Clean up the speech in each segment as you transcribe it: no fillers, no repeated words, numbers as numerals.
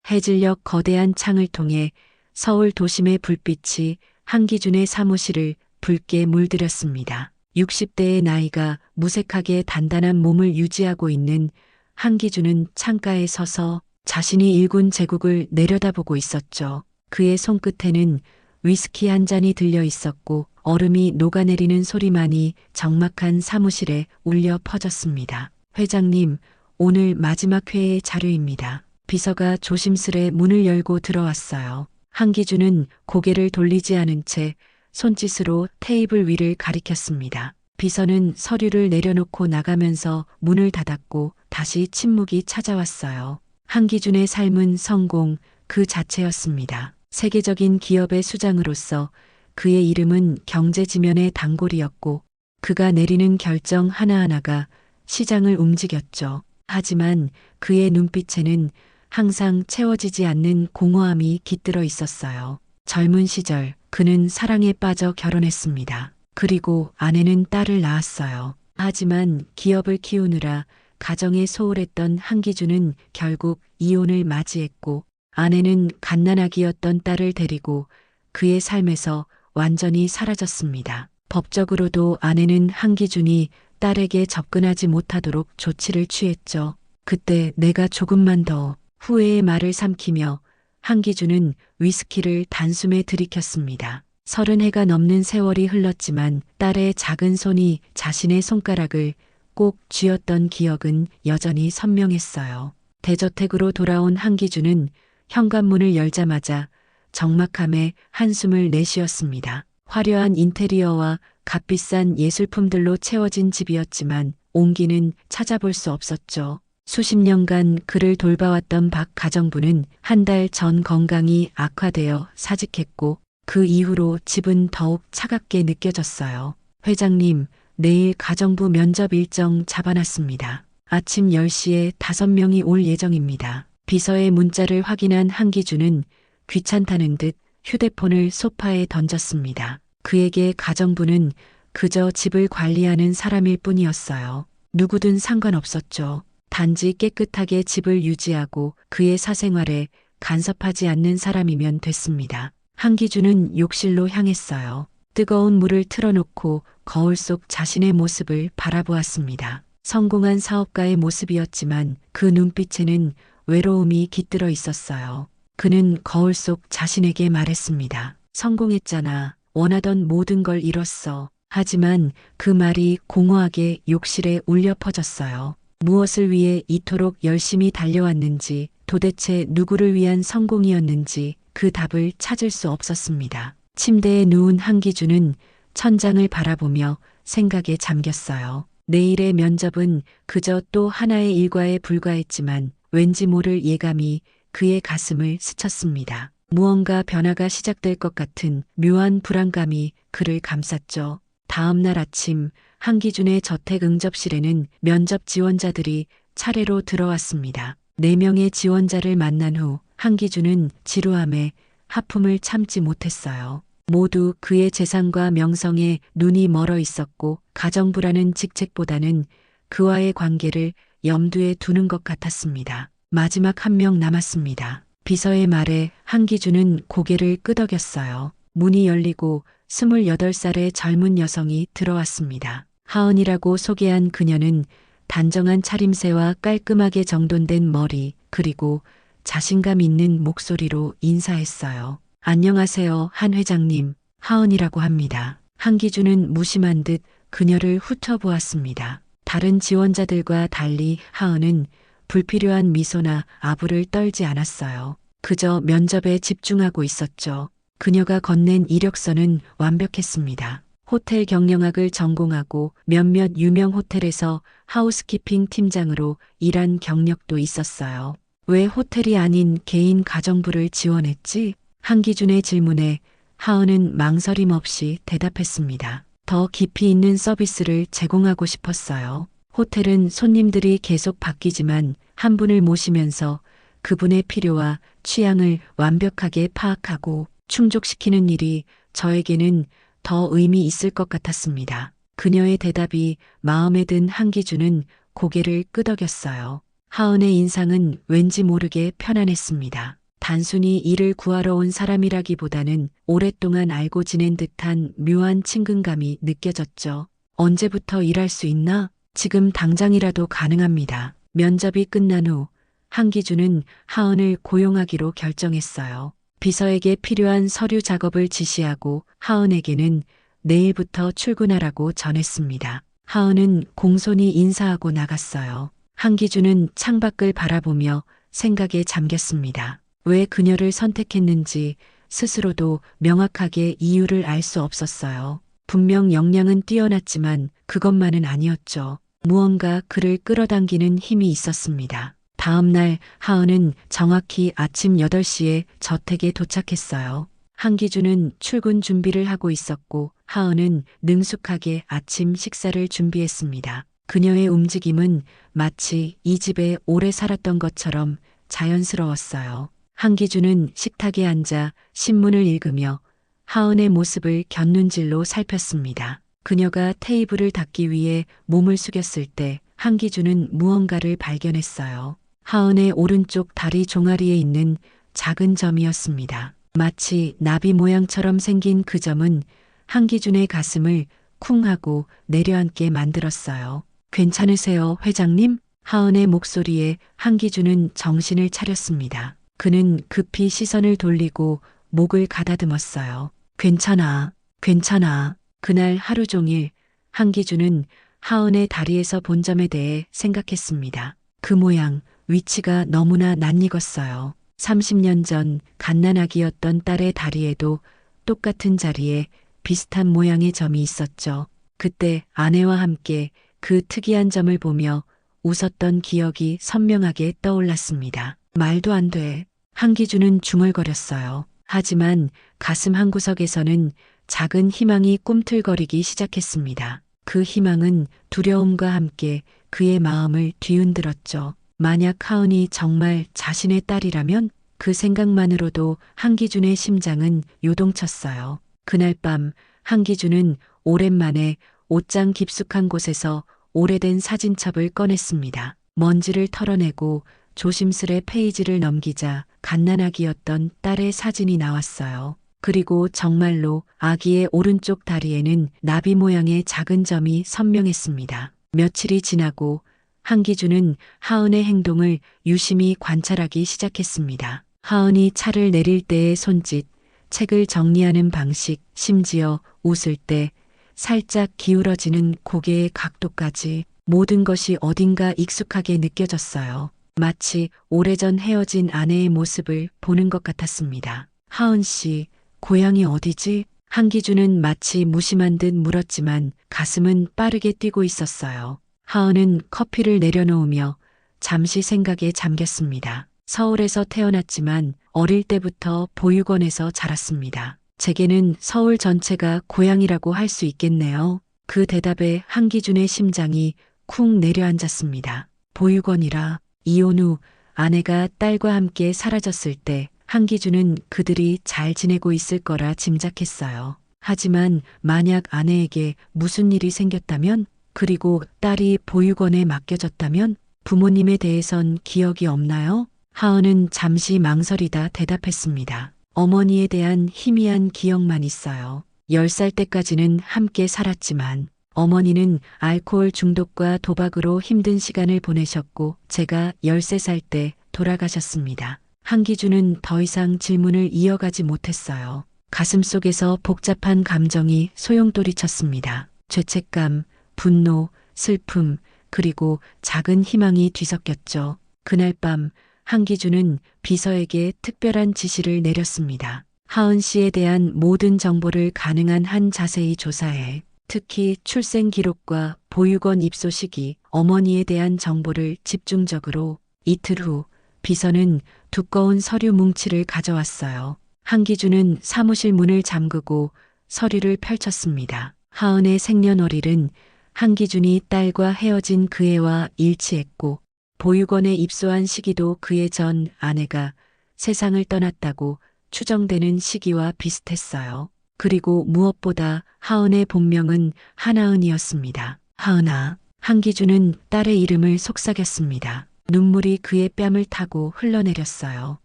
해질녘 거대한 창을 통해 서울 도심의 불빛이 한기준의 사무실을 붉게 물들였습니다. 60대의 나이가 무색하게 단단한 몸을 유지하고 있는 한기준은 창가에 서서 자신이 일군 제국을 내려다보고 있었죠. 그의 손끝에는 위스키 한 잔이 들려 있었고 얼음이 녹아내리는 소리만이 적막한 사무실에 울려 퍼졌습니다. 회장님, 오늘 마지막 회의 자료입니다. 비서가 조심스레 문을 열고 들어왔어요. 한기준은 고개를 돌리지 않은 채 손짓으로 테이블 위를 가리켰습니다. 비서는 서류를 내려놓고 나가면서 문을 닫았고 다시 침묵이 찾아왔어요. 한기준의 삶은 성공 그 자체였습니다. 세계적인 기업의 수장으로서 그의 이름은 경제 지면의 단골이었고 그가 내리는 결정 하나하나가 시장을 움직였죠. 하지만 그의 눈빛에는 항상 채워지지 않는 공허함이 깃들어 있었어요. 젊은 시절 그는 사랑에 빠져 결혼했습니다. 그리고 아내는 딸을 낳았어요. 하지만 기업을 키우느라 가정에 소홀했던 한기준은 결국 이혼을 맞이했고 아내는 갓난아기였던 딸을 데리고 그의 삶에서 완전히 사라졌습니다. 법적으로도 아내는 한기준이 딸에게 접근하지 못하도록 조치를 취했죠. 그때 내가 조금만 더 후회의 말을 삼키며 한기준은 위스키를 단숨에 들이켰습니다. 30해가 넘는 세월이 흘렀지만 딸의 작은 손이 자신의 손가락을 꼭 쥐었던 기억은 여전히 선명했어요. 대저택으로 돌아온 한기준은 현관문을 열자마자 적막함에 한숨을 내쉬었습니다. 화려한 인테리어와 값비싼 예술품들로 채워진 집이었지만 온기는 찾아볼 수 없었죠. 수십 년간 그를 돌봐왔던 박 가정부는 한 달 전 건강이 악화되어 사직했고 그 이후로 집은 더욱 차갑게 느껴졌어요. 회장님, 내일 가정부 면접 일정 잡아놨습니다. 아침 10시에 5명이 올 예정입니다. 비서의 문자를 확인한 한기준은 귀찮다는 듯 휴대폰을 소파에 던졌습니다. 그에게 가정부는 그저 집을 관리하는 사람일 뿐이었어요. 누구든 상관없었죠. 단지 깨끗하게 집을 유지하고 그의 사생활에 간섭하지 않는 사람이면 됐습니다. 한기준은 욕실로 향했어요. 뜨거운 물을 틀어놓고 거울 속 자신의 모습을 바라보았습니다. 성공한 사업가의 모습이었지만 그 눈빛에는 외로움이 깃들어 있었어요. 그는 거울 속 자신에게 말했습니다. 성공했잖아. 원하던 모든 걸 이뤘어. 하지만 그 말이 공허하게 욕실에 울려 퍼졌어요. 무엇을 위해 이토록 열심히 달려왔는지, 도대체 누구를 위한 성공이었는지 그 답을 찾을 수 없었습니다. 침대에 누운 한기준은 천장을 바라보며 생각에 잠겼어요. 내일의 면접은 그저 또 하나의 일과에 불과했지만 왠지 모를 예감이 그의 가슴을 스쳤습니다. 무언가 변화가 시작될 것 같은 묘한 불안감이 그를 감쌌죠. 다음 날 아침 한기준의 저택 응접실에는 면접 지원자들이 차례로 들어왔습니다. 4명의 지원자를 만난 후 한기준은 지루함에 하품을 참지 못했어요. 모두 그의 재산과 명성에 눈이 멀어 있었고 가정부라는 직책보다는 그와의 관계를 염두에 두는 것 같았습니다. 마지막 1명 남았습니다. 비서의 말에 한기준은 고개를 끄덕였어요. 문이 열리고 28살의 젊은 여성이 들어왔습니다. 하은이라고 소개한 그녀는 단정한 차림새와 깔끔하게 정돈된 머리 그리고 자신감 있는 목소리로 인사했어요. 안녕하세요, 한 회장님. 하은이라고 합니다. 한기준은 무심한 듯 그녀를 훑어보았습니다. 다른 지원자들과 달리 하은은 불필요한 미소나 아부를 떨지 않았어요. 그저 면접에 집중하고 있었죠. 그녀가 건넨 이력서는 완벽했습니다. 호텔 경영학을 전공하고 몇몇 유명 호텔에서 하우스키핑 팀장으로 일한 경력도 있었어요. 왜 호텔이 아닌 개인 가정부를 지원했지? 한기준의 질문에 하은은 망설임 없이 대답했습니다. 더 깊이 있는 서비스를 제공하고 싶었어요. 호텔은 손님들이 계속 바뀌지만 한 분을 모시면서 그분의 필요와 취향을 완벽하게 파악하고 충족시키는 일이 저에게는 더 의미 있을 것 같았습니다. 그녀의 대답이 마음에 든 한기준은 고개를 끄덕였어요. 하은의 인상은 왠지 모르게 편안했습니다. 단순히 일을 구하러 온 사람이라기보다는 오랫동안 알고 지낸 듯한 묘한 친근감이 느껴졌죠. 언제부터 일할 수 있나? 지금 당장이라도 가능합니다. 면접이 끝난 후 한기준은 하은을 고용하기로 결정했어요. 비서에게 필요한 서류 작업을 지시하고 하은에게는 내일부터 출근하라고 전했습니다. 하은은 공손히 인사하고 나갔어요. 한기준은 창밖을 바라보며 생각에 잠겼습니다. 왜 그녀를 선택했는지 스스로도 명확하게 이유를 알 수 없었어요. 분명 역량은 뛰어났지만 그것만은 아니었죠. 무언가 그를 끌어당기는 힘이 있었습니다. 다음 날 하은은 정확히 아침 8시에 저택에 도착했어요. 한기준은 출근 준비를 하고 있었고 하은은 능숙하게 아침 식사를 준비했습니다. 그녀의 움직임은 마치 이 집에 오래 살았던 것처럼 자연스러웠어요. 한기준은 식탁에 앉아 신문을 읽으며 하은의 모습을 곁눈질로 살폈습니다. 그녀가 테이블을 닦기 위해 몸을 숙였을 때 한기준은 무언가를 발견했어요. 하은의 오른쪽 다리 종아리에 있는 작은 점이었습니다. 마치 나비 모양처럼 생긴 그 점은 한기준의 가슴을 쿵 하고 내려앉게 만들었어요. 괜찮으세요, 회장님? 하은의 목소리에 한기준은 정신을 차렸습니다. 그는 급히 시선을 돌리고 목을 가다듬었어요. 괜찮아, 괜찮아. 그날 하루 종일 한기준은 하은의 다리에서 본 점에 대해 생각했습니다. 그 모양, 위치가 너무나 낯익었어요. 30년 전 갓난아기였던 딸의 다리에도 똑같은 자리에 비슷한 모양의 점이 있었죠. 그때 아내와 함께 그 특이한 점을 보며 웃었던 기억이 선명하게 떠올랐습니다. 말도 안 돼. 한기준은 중얼거렸어요. 하지만 가슴 한구석에서는 작은 희망이 꿈틀거리기 시작했습니다. 그 희망은 두려움과 함께 그의 마음을 뒤흔들었죠. 만약 하은이 정말 자신의 딸이라면 그 생각만으로도 한기준의 심장은 요동쳤어요. 그날 밤 한기준은 오랜만에 옷장 깊숙한 곳에서 오래된 사진첩을 꺼냈습니다. 먼지를 털어내고 조심스레 페이지를 넘기자 갓난아기였던 딸의 사진이 나왔어요. 그리고 정말로 아기의 오른쪽 다리에는 나비 모양의 작은 점이 선명했습니다. 며칠이 지나고 한기준은 하은의 행동을 유심히 관찰하기 시작했습니다. 하은이 차를 내릴 때의 손짓, 책을 정리하는 방식, 심지어 웃을 때 살짝 기울어지는 고개의 각도까지 모든 것이 어딘가 익숙하게 느껴졌어요. 마치 오래전 헤어진 아내의 모습을 보는 것 같았습니다. 하은 씨, 고향이 어디지? 한기준은 마치 무심한 듯 물었지만 가슴은 빠르게 뛰고 있었어요. 하은은 커피를 내려놓으며 잠시 생각에 잠겼습니다. 서울에서 태어났지만 어릴 때부터 보육원에서 자랐습니다. 제게는 서울 전체가 고향이라고 할 수 있겠네요. 그 대답에 한기준의 심장이 쿵 내려앉았습니다. 보육원이라. 이혼 후 아내가 딸과 함께 사라졌을 때 한기준은 그들이 잘 지내고 있을 거라 짐작했어요. 하지만 만약 아내에게 무슨 일이 생겼다면, 그리고 딸이 보육원에 맡겨졌다면 부모님에 대해선 기억이 없나요? 하은은 잠시 망설이다 대답했습니다. 어머니에 대한 희미한 기억만 있어요. 10살 때까지는 함께 살았지만 어머니는 알코올 중독과 도박으로 힘든 시간을 보내셨고 제가 13살 때 돌아가셨습니다. 한기준은 더 이상 질문을 이어가지 못했어요. 가슴속에서 복잡한 감정이 소용돌이쳤습니다. 죄책감, 분노, 슬픔, 그리고 작은 희망이 뒤섞였죠. 그날 밤 한기준은 비서에게 특별한 지시를 내렸습니다. 하은 씨에 대한 모든 정보를 가능한 한 자세히 조사해 특히 출생 기록과 보육원 입소 시기, 어머니에 대한 정보를 집중적으로. 이틀 후 비서는 두꺼운 서류 뭉치를 가져왔어요. 한기준은 사무실 문을 잠그고 서류를 펼쳤습니다. 하은의 생년월일은 한기준이 딸과 헤어진 그 해와 일치했고 보육원에 입소한 시기도 그해 전 아내가 세상을 떠났다고 추정되는 시기와 비슷했어요. 그리고 무엇보다 하은의 본명은 한하은이었습니다. 하은아. 한기준은 딸의 이름을 속삭였습니다. 눈물이 그의 뺨을 타고 흘러내렸어요.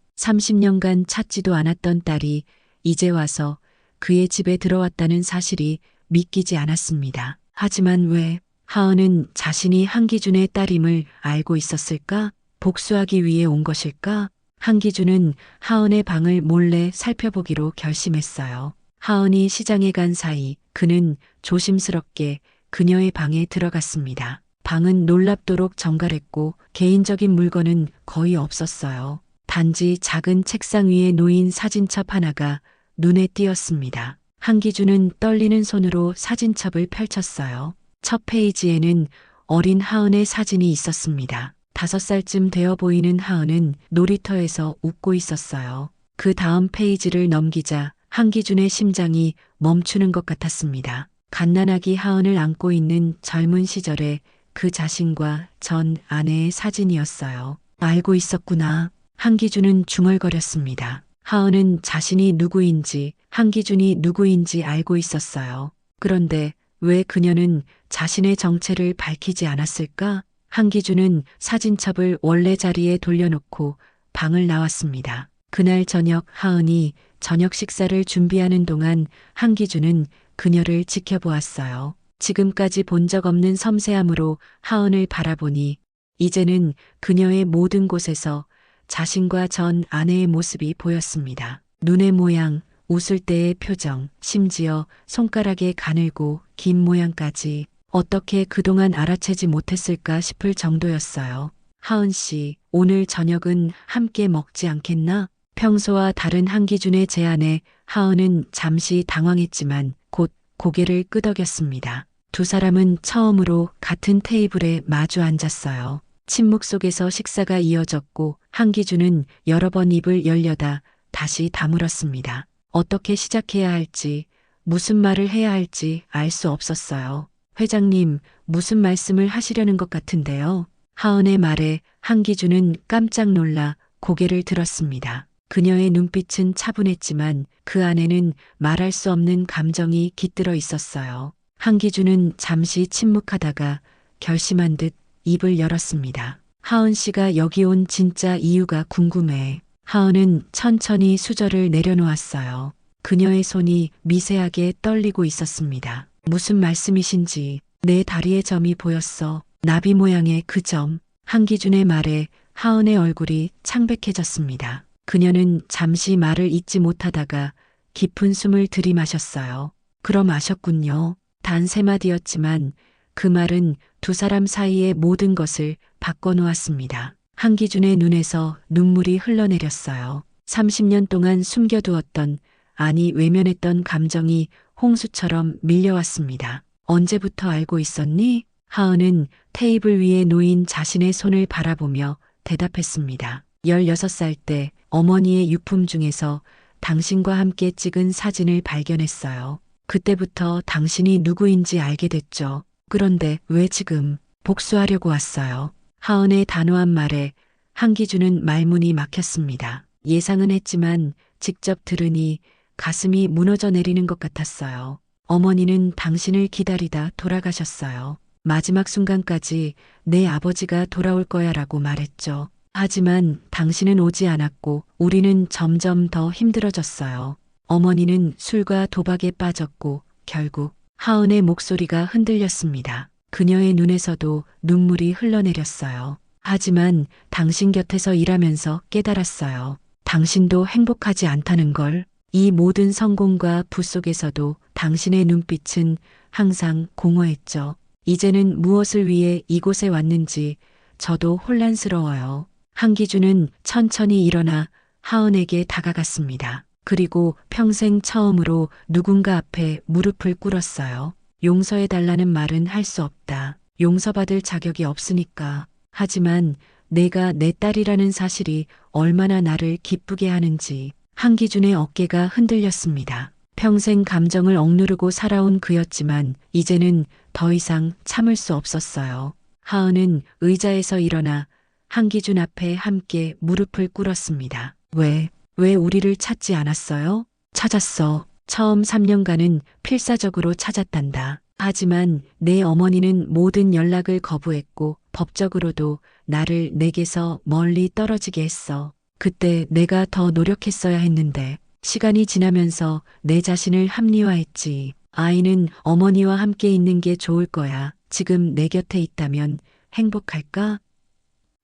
30년간 찾지도 않았던 딸이 이제 와서 그의 집에 들어왔다는 사실이 믿기지 않았습니다. 하지만 왜 하은은 자신이 한기준의 딸임을 알고 있었을까? 복수하기 위해 온 것일까? 한기준은 하은의 방을 몰래 살펴보기로 결심했어요. 하은이 시장에 간 사이 그는 조심스럽게 그녀의 방에 들어갔습니다. 방은 놀랍도록 정갈했고 개인적인 물건은 거의 없었어요. 단지 작은 책상 위에 놓인 사진첩 하나가 눈에 띄었습니다. 한기준은 떨리는 손으로 사진첩을 펼쳤어요. 첫 페이지에는 어린 하은의 사진이 있었습니다. 5살쯤 되어 보이는 하은은 놀이터에서 웃고 있었어요. 그 다음 페이지를 넘기자 한기준의 심장이 멈추는 것 같았습니다. 갓난아기 하은을 안고 있는 젊은 시절의 그 자신과 전 아내의 사진이었어요. 알고 있었구나. 한기준은 중얼거렸습니다. 하은은 자신이 누구인지, 한기준이 누구인지 알고 있었어요. 그런데 왜 그녀는 자신의 정체를 밝히지 않았을까? 한기준은 사진첩을 원래 자리에 돌려놓고 방을 나왔습니다. 그날 저녁 하은이 저녁 식사를 준비하는 동안 한기준은 그녀를 지켜보았어요. 지금까지 본 적 없는 섬세함으로 하은을 바라보니 이제는 그녀의 모든 곳에서 자신과 전 아내의 모습이 보였습니다. 눈의 모양, 웃을 때의 표정, 심지어 손가락의 가늘고 긴 모양까지 어떻게 그동안 알아채지 못했을까 싶을 정도였어요. 하은 씨, 오늘 저녁은 함께 먹지 않겠나? 평소와 다른 한기준의 제안에 하은은 잠시 당황했지만 곧 고개를 끄덕였습니다. 두 사람은 처음으로 같은 테이블에 마주 앉았어요. 침묵 속에서 식사가 이어졌고 한기준은 여러 번 입을 열려다 다시 다물었습니다. 어떻게 시작해야 할지, 무슨 말을 해야 할지 알 수 없었어요. 회장님, 무슨 말씀을 하시려는 것 같은데요. 하은의 말에 한기준은 깜짝 놀라 고개를 들었습니다. 그녀의 눈빛은 차분했지만 그 안에는 말할 수 없는 감정이 깃들어 있었어요. 한기준은 잠시 침묵하다가 결심한 듯 입을 열었습니다. 하은 씨가 여기 온 진짜 이유가 궁금해. 하은은 천천히 수저를 내려놓았어요. 그녀의 손이 미세하게 떨리고 있었습니다. 무슨 말씀이신지. 내 다리에 점이 보였어. 나비 모양의 그 점. 한기준의 말에 하은의 얼굴이 창백해졌습니다. 그녀는 잠시 말을 잇지 못하다가 깊은 숨을 들이마셨어요. 그럼 아셨군요. 단 3마디였지만 그 말은 두 사람 사이의 모든 것을 바꿔놓았습니다. 한기준의 눈에서 눈물이 흘러내렸어요. 30년 동안 숨겨두었던, 아니 외면했던 감정이 홍수처럼 밀려왔습니다. 언제부터 알고 있었니? 하은은 테이블 위에 놓인 자신의 손을 바라보며 대답했습니다. 16살 때 어머니의 유품 중에서 당신과 함께 찍은 사진을 발견했어요. 그때부터 당신이 누구인지 알게 됐죠. 그런데 왜 지금 복수하려고 왔어요? 하은의 단호한 말에 한기준은 말문이 막혔습니다. 예상은 했지만 직접 들으니 가슴이 무너져 내리는 것 같았어요. 어머니는 당신을 기다리다 돌아가셨어요. 마지막 순간까지 내 아버지가 돌아올 거야라고 말했죠. 하지만 당신은 오지 않았고 우리는 점점 더 힘들어졌어요. 어머니는 술과 도박에 빠졌고 결국 하은의 목소리가 흔들렸습니다. 그녀의 눈에서도 눈물이 흘러내렸어요. 하지만 당신 곁에서 일하면서 깨달았어요. 당신도 행복하지 않다는 걸. 이 모든 성공과 부 속에서도 당신의 눈빛은 항상 공허했죠. 이제는 무엇을 위해 이곳에 왔는지 저도 혼란스러워요. 한기준은 천천히 일어나 하은에게 다가갔습니다. 그리고 평생 처음으로 누군가 앞에 무릎을 꿇었어요. 용서해달라는 말은 할 수 없다. 용서받을 자격이 없으니까. 하지만 내가 내 딸이라는 사실이 얼마나 나를 기쁘게 하는지. 한기준의 어깨가 흔들렸습니다. 평생 감정을 억누르고 살아온 그였지만 이제는 더 이상 참을 수 없었어요. 하은은 의자에서 일어나 한기준 앞에 함께 무릎을 꿇었습니다. 왜 우리를 찾지 않았어요? 찾았어. 처음 3년간은 필사적으로 찾았단다. 하지만 내 어머니는 모든 연락을 거부했고 법적으로도 나를 내게서 멀리 떨어지게 했어. 그때 내가 더 노력했어야 했는데 시간이 지나면서 내 자신을 합리화했지. 아이는 어머니와 함께 있는 게 좋을 거야. 지금 내 곁에 있다면 행복할까?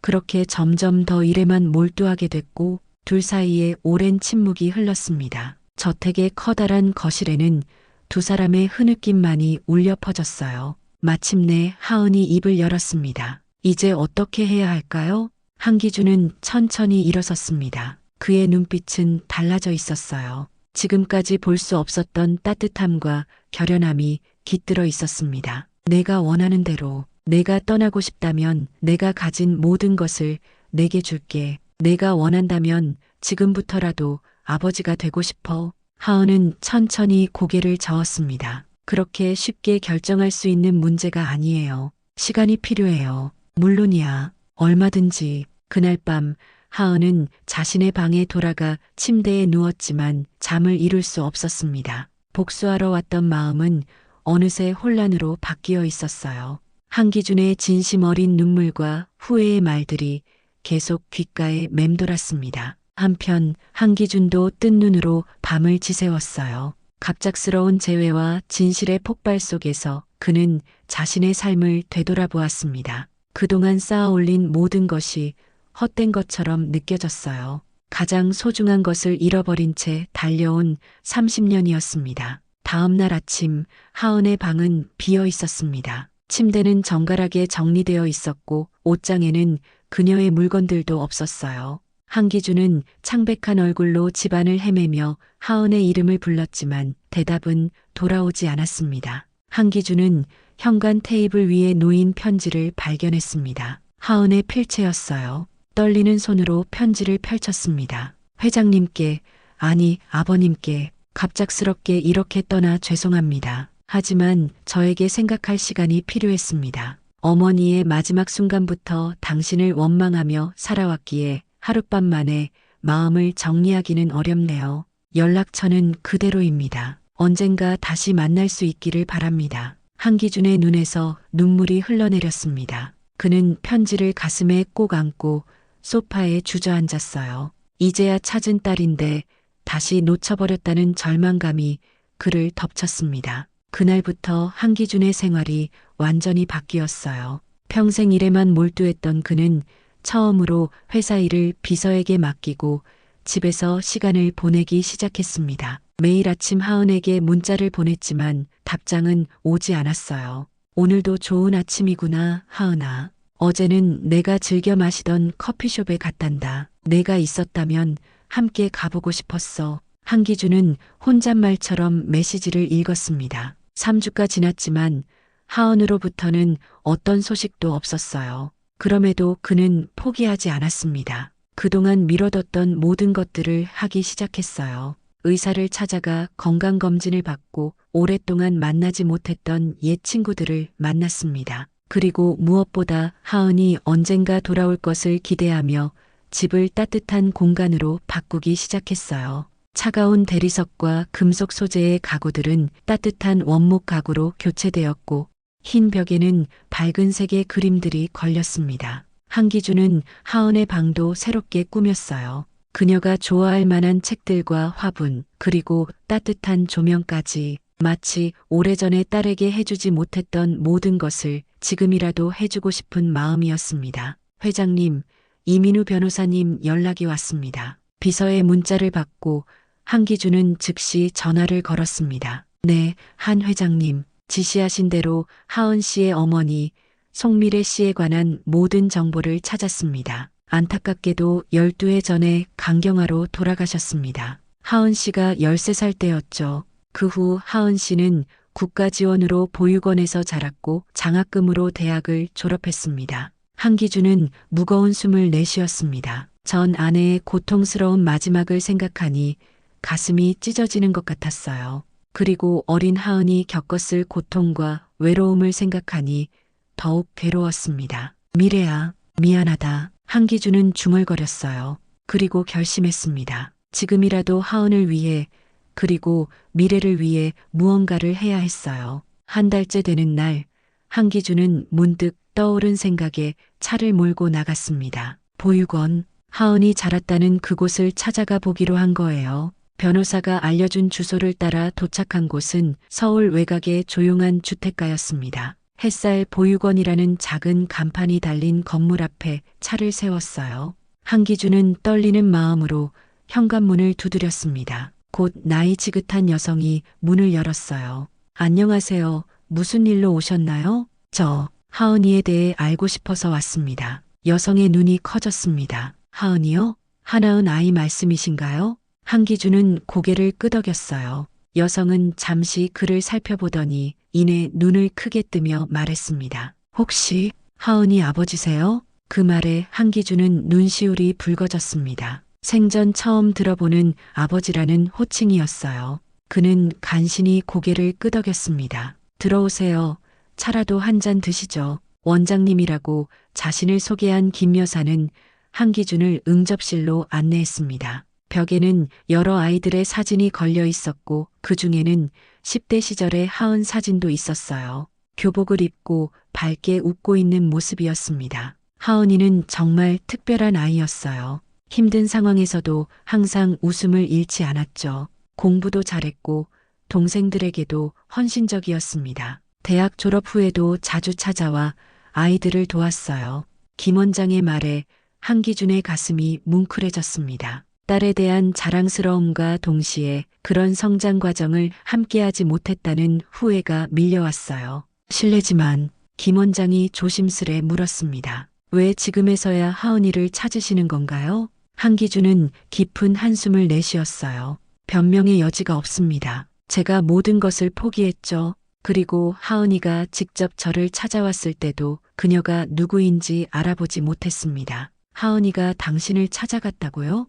그렇게 점점 더 일에만 몰두하게 됐고 둘 사이에 오랜 침묵이 흘렀습니다. 저택의 커다란 거실에는 두 사람의 흐느낌만이 울려 퍼졌어요. 마침내 하은이 입을 열었습니다. 이제 어떻게 해야 할까요? 한기준은 천천히 일어섰습니다. 그의 눈빛은 달라져 있었어요. 지금까지 볼 수 없었던 따뜻함과 결연함이 깃들어 있었습니다. 내가 원하는 대로, 내가 떠나고 싶다면 내가 가진 모든 것을 내게 줄게. 내가 원한다면 지금부터라도 아버지가 되고 싶어. 하은은 천천히 고개를 저었습니다. 그렇게 쉽게 결정할 수 있는 문제가 아니에요. 시간이 필요해요. 물론이야. 얼마든지. 그날 밤 하은은 자신의 방에 돌아가 침대에 누웠지만 잠을 이룰 수 없었습니다. 복수하러 왔던 마음은 어느새 혼란으로 바뀌어 있었어요. 한기준의 진심 어린 눈물과 후회의 말들이 계속 귓가에 맴돌았습니다. 한편 한기준도 뜬 눈으로 밤을 지새웠어요. 갑작스러운 재회와 진실의 폭발 속에서 그는 자신의 삶을 되돌아보았습니다. 그동안 쌓아올린 모든 것이 헛된 것처럼 느껴졌어요. 가장 소중한 것을 잃어버린 채 달려온 30년이었습니다. 다음 날 아침 하은의 방은 비어 있었습니다. 침대는 정갈하게 정리되어 있었고 옷장에는 그녀의 물건들도 없었어요. 한기준은 창백한 얼굴로 집안을 헤매며 하은의 이름을 불렀지만 대답은 돌아오지 않았습니다. 한기준은 현관 테이블 위에 놓인 편지를 발견했습니다. 하은의 필체였어요. 떨리는 손으로 편지를 펼쳤습니다. 회장님께, 아니 아버님께 갑작스럽게 이렇게 떠나 죄송합니다. 하지만 저에게 생각할 시간이 필요했습니다. 어머니의 마지막 순간부터 당신을 원망하며 살아왔기에 하룻밤 만에 마음을 정리하기는 어렵네요. 연락처는 그대로입니다. 언젠가 다시 만날 수 있기를 바랍니다. 한기준의 눈에서 눈물이 흘러내렸습니다. 그는 편지를 가슴에 꼭 안고 소파에 주저앉았어요. 이제야 찾은 딸인데 다시 놓쳐버렸다는 절망감이 그를 덮쳤습니다. 그날부터 한기준의 생활이 완전히 바뀌었어요. 평생 일에만 몰두했던 그는 처음으로 회사 일을 비서에게 맡기고 집에서 시간을 보내기 시작했습니다. 매일 아침 하은에게 문자를 보냈지만 답장은 오지 않았어요. 오늘도 좋은 아침이구나, 하은아. 어제는 내가 즐겨 마시던 커피숍에 갔단다. 내가 있었다면 함께 가보고 싶었어. 한기준은 혼잣말처럼 메시지를 읽었습니다. 3주가 지났지만 하은으로부터는 어떤 소식도 없었어요. 그럼에도 그는 포기하지 않았습니다. 그동안 미뤄뒀던 모든 것들을 하기 시작했어요. 의사를 찾아가 건강검진을 받고 오랫동안 만나지 못했던 옛 친구들을 만났습니다. 그리고 무엇보다 하은이 언젠가 돌아올 것을 기대하며 집을 따뜻한 공간으로 바꾸기 시작했어요. 차가운 대리석과 금속 소재의 가구들은 따뜻한 원목 가구로 교체되었고 흰 벽에는 밝은 색의 그림들이 걸렸습니다. 한기준은 하은의 방도 새롭게 꾸몄어요. 그녀가 좋아할 만한 책들과 화분, 그리고 따뜻한 조명까지 마치 오래전에 딸에게 해주지 못했던 모든 것을 지금이라도 해주고 싶은 마음이었습니다. 회장님, 이민우 변호사님 연락이 왔습니다. 비서의 문자를 받고 한기준은 즉시 전화를 걸었습니다. 네, 한 회장님. 지시하신 대로 하은 씨의 어머니 송미래 씨에 관한 모든 정보를 찾았습니다. 안타깝게도 12해 전에 강경화로 돌아가셨습니다. 하은 씨가 13살 때였죠. 그 후 하은 씨는 국가 지원으로 보육원에서 자랐고 장학금으로 대학을 졸업했습니다. 한기준은 무거운 숨을 내쉬었습니다. 전 아내의 고통스러운 마지막을 생각하니 가슴이 찢어지는 것 같았어요. 그리고 어린 하은이 겪었을 고통과 외로움을 생각하니 더욱 괴로웠습니다. 미래야, 미안하다. 한기준은 중얼거렸어요. 그리고 결심했습니다. 지금이라도 하은을 위해 그리고 미래를 위해 무언가를 해야 했어요. 한 달째 되는 날 한기준은 문득 떠오른 생각에 차를 몰고 나갔습니다. 보육원, 하은이 자랐다는 그곳을 찾아가 보기로 한 거예요. 변호사가 알려준 주소를 따라 도착한 곳은 서울 외곽의 조용한 주택가였습니다. 햇살 보육원이라는 작은 간판이 달린 건물 앞에 차를 세웠어요. 한기준은 떨리는 마음으로 현관문을 두드렸습니다. 곧 나이 지긋한 여성이 문을 열었어요. 안녕하세요. 무슨 일로 오셨나요? 저 하은이에 대해 알고 싶어서 왔습니다. 여성의 눈이 커졌습니다. 하은이요? 하나은 아이 말씀이신가요? 한기준은 고개를 끄덕였어요. 여성은 잠시 그를 살펴보더니 이내 눈을 크게 뜨며 말했습니다. 혹시 하은이 아버지세요? 그 말에 한기준은 눈시울이 붉어졌습니다. 생전 처음 들어보는 아버지라는 호칭이었어요. 그는 간신히 고개를 끄덕였습니다. 들어오세요. 차라도 한 잔 드시죠. 원장님이라고 자신을 소개한 김 여사는 한기준을 응접실로 안내했습니다. 벽에는 여러 아이들의 사진이 걸려 있었고 그 중에는 10대 시절의 하은 사진도 있었어요. 교복을 입고 밝게 웃고 있는 모습이었습니다. 하은이는 정말 특별한 아이였어요. 힘든 상황에서도 항상 웃음을 잃지 않았죠. 공부도 잘했고 동생들에게도 헌신적이었습니다. 대학 졸업 후에도 자주 찾아와 아이들을 도왔어요. 김 원장의 말에 한기준의 가슴이 뭉클해졌습니다. 딸에 대한 자랑스러움과 동시에 그런 성장 과정을 함께하지 못했다는 후회가 밀려왔어요. 실례지만 김 원장이 조심스레 물었습니다. 왜 지금에서야 하은이를 찾으시는 건가요? 한기준은 깊은 한숨을 내쉬었어요. 변명의 여지가 없습니다. 제가 모든 것을 포기했죠. 그리고 하은이가 직접 저를 찾아왔을 때도 그녀가 누구인지 알아보지 못했습니다. 하은이가 당신을 찾아갔다고요?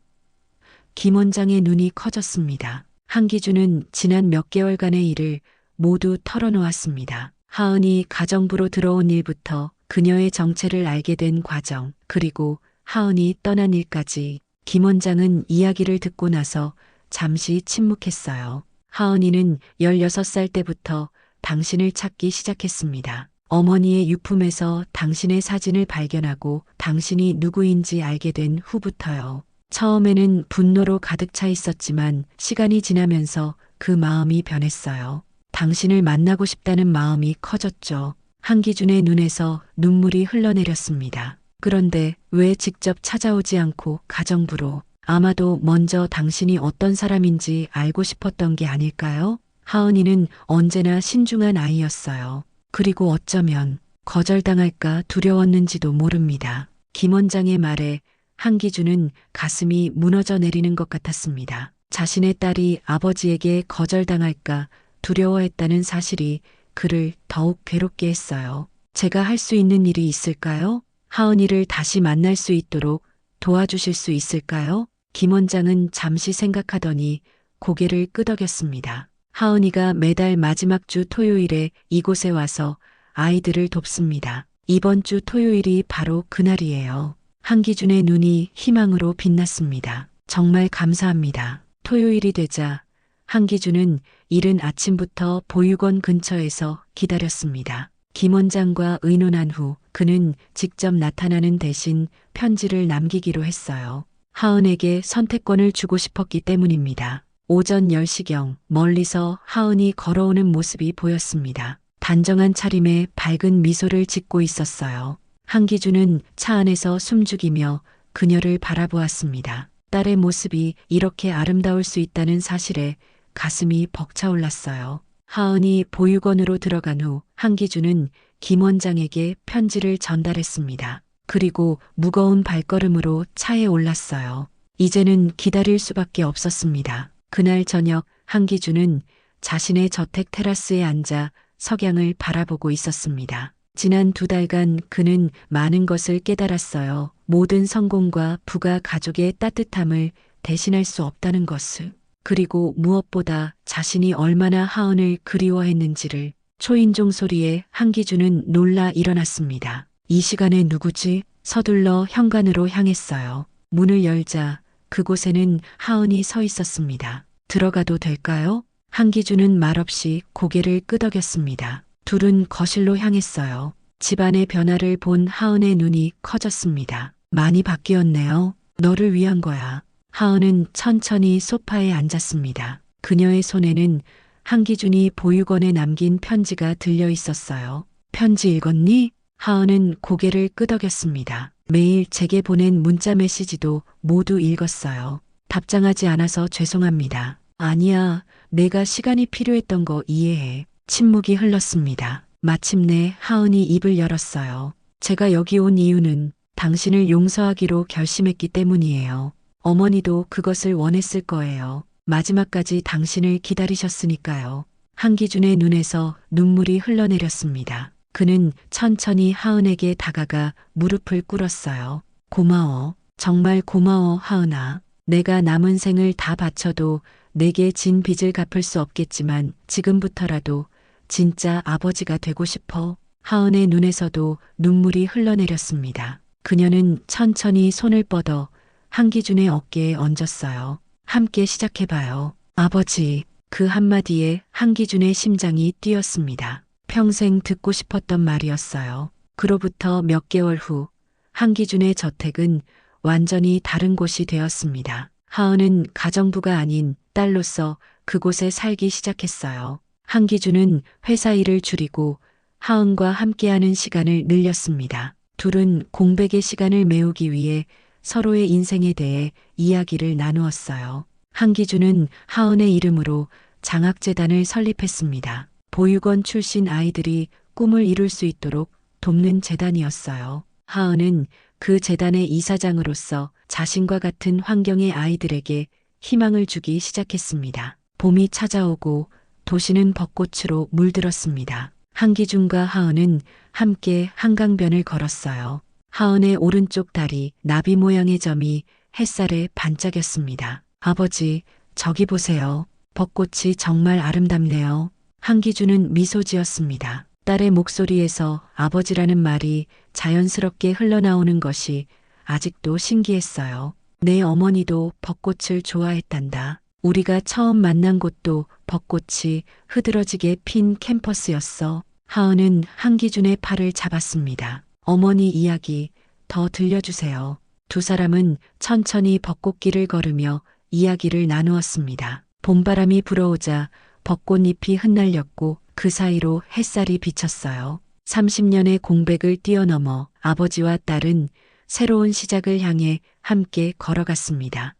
김 원장의 눈이 커졌습니다. 한기준은 지난 몇 개월간의 일을 모두 털어놓았습니다. 하은이 가정부로 들어온 일부터 그녀의 정체를 알게 된 과정, 그리고 하은이 떠난 일까지. 김 원장은 이야기를 듣고 나서 잠시 침묵했어요. 하은이는 16살 때부터 당신을 찾기 시작했습니다. 어머니의 유품에서 당신의 사진을 발견하고 당신이 누구인지 알게 된 후부터요. 처음에는 분노로 가득 차 있었지만 시간이 지나면서 그 마음이 변했어요. 당신을 만나고 싶다는 마음이 커졌죠. 한기준의 눈에서 눈물이 흘러내렸습니다. 그런데 왜 직접 찾아오지 않고 가정부로? 아마도 먼저 당신이 어떤 사람인지 알고 싶었던 게 아닐까요? 하은이는 언제나 신중한 아이였어요. 그리고 어쩌면 거절당할까 두려웠는지도 모릅니다. 김 원장의 말에 한기준은 가슴이 무너져 내리는 것 같았습니다. 자신의 딸이 아버지에게 거절당할까 두려워했다는 사실이 그를 더욱 괴롭게 했어요. 제가 할 수 있는 일이 있을까요? 하은이를 다시 만날 수 있도록 도와주실 수 있을까요? 김 원장은 잠시 생각하더니 고개를 끄덕였습니다. 하은이가 매달 마지막 주 토요일에 이곳에 와서 아이들을 돕습니다. 이번 주 토요일이 바로 그날이에요. 한기준의 눈이 희망으로 빛났습니다. 정말 감사합니다. 토요일이 되자 한기준은 이른 아침부터 보육원 근처에서 기다렸습니다. 김 원장과 의논한 후 그는 직접 나타나는 대신 편지를 남기기로 했어요. 하은에게 선택권을 주고 싶었기 때문입니다. 오전 10시경 멀리서 하은이 걸어오는 모습이 보였습니다. 단정한 차림에 밝은 미소를 짓고 있었어요. 한기준은 차 안에서 숨죽이며 그녀를 바라보았습니다. 딸의 모습이 이렇게 아름다울 수 있다는 사실에 가슴이 벅차올랐어요. 하은이 보육원으로 들어간 후 한기준은 김 원장에게 편지를 전달했습니다. 그리고 무거운 발걸음으로 차에 올랐어요. 이제는 기다릴 수밖에 없었습니다. 그날 저녁 한기준은 자신의 저택 테라스에 앉아 석양을 바라보고 있었습니다. 지난 2달간 그는 많은 것을 깨달았어요. 모든 성공과 부가 가족의 따뜻함을 대신할 수 없다는 것을. 그리고 무엇보다 자신이 얼마나 하은을 그리워했는지를. 초인종 소리에 한기준은 놀라 일어났습니다. 이 시간에 누구지? 서둘러 현관으로 향했어요. 문을 열자 그곳에는 하은이 서 있었습니다. 들어가도 될까요? 한기준은 말없이 고개를 끄덕였습니다. 둘은 거실로 향했어요. 집안의 변화를 본 하은의 눈이 커졌습니다. 많이 바뀌었네요. 너를 위한 거야. 하은은 천천히 소파에 앉았습니다. 그녀의 손에는 한기준이 보육원에 남긴 편지가 들려 있었어요. 편지 읽었니? 하은은 고개를 끄덕였습니다. 매일 제게 보낸 문자 메시지도 모두 읽었어요. 답장하지 않아서 죄송합니다. 아니야, 내가 시간이 필요했던 거 이해해. 침묵이 흘렀습니다. 마침내 하은이 입을 열었어요. 제가 여기 온 이유는 당신을 용서하기로 결심했기 때문이에요. 어머니도 그것을 원했을 거예요. 마지막까지 당신을 기다리셨으니까요. 한기준의 눈에서 눈물이 흘러내렸습니다. 그는 천천히 하은에게 다가가 무릎을 꿇었어요. 고마워. 정말 고마워, 하은아. 내가 남은 생을 다 바쳐도 내게 진 빚을 갚을 수 없겠지만 지금부터라도 진짜 아버지가 되고 싶어. 하은의 눈에서도 눈물이 흘러내렸습니다. 그녀는 천천히 손을 뻗어 한기준의 어깨에 얹었어요. 함께 시작해봐요. 아버지. 그 한마디에 한기준의 심장이 뛰었습니다. 평생 듣고 싶었던 말이었어요. 그로부터 몇 개월 후 한기준의 저택은 완전히 다른 곳이 되었습니다. 하은은 가정부가 아닌 딸로서 그곳에 살기 시작했어요. 한기준은 회사 일을 줄이고 하은과 함께하는 시간을 늘렸습니다. 둘은 공백의 시간을 메우기 위해 서로의 인생에 대해 이야기를 나누었어요. 한기준은 하은의 이름으로 장학재단을 설립했습니다. 보육원 출신 아이들이 꿈을 이룰 수 있도록 돕는 재단이었어요. 하은은 그 재단의 이사장으로서 자신과 같은 환경의 아이들에게 희망을 주기 시작했습니다. 봄이 찾아오고 도시는 벚꽃으로 물들었습니다. 한기준과 하은은 함께 한강변을 걸었어요. 하은의 오른쪽 다리 나비 모양의 점이 햇살에 반짝였습니다. 아버지, 저기 보세요. 벚꽃이 정말 아름답네요. 한기준은 미소 지었습니다. 딸의 목소리에서 아버지라는 말이 자연스럽게 흘러나오는 것이 아직도 신기했어요. 내 어머니도 벚꽃을 좋아했단다. 우리가 처음 만난 곳도 벚꽃이 흐드러지게 핀 캠퍼스였어. 하은은 한기준의 팔을 잡았습니다. 어머니 이야기 더 들려주세요. 두 사람은 천천히 벚꽃길을 걸으며 이야기를 나누었습니다. 봄바람이 불어오자 벚꽃잎이 흩날렸고 그 사이로 햇살이 비쳤어요. 30년의 공백을 뛰어넘어 아버지와 딸은 새로운 시작을 향해 함께 걸어갔습니다.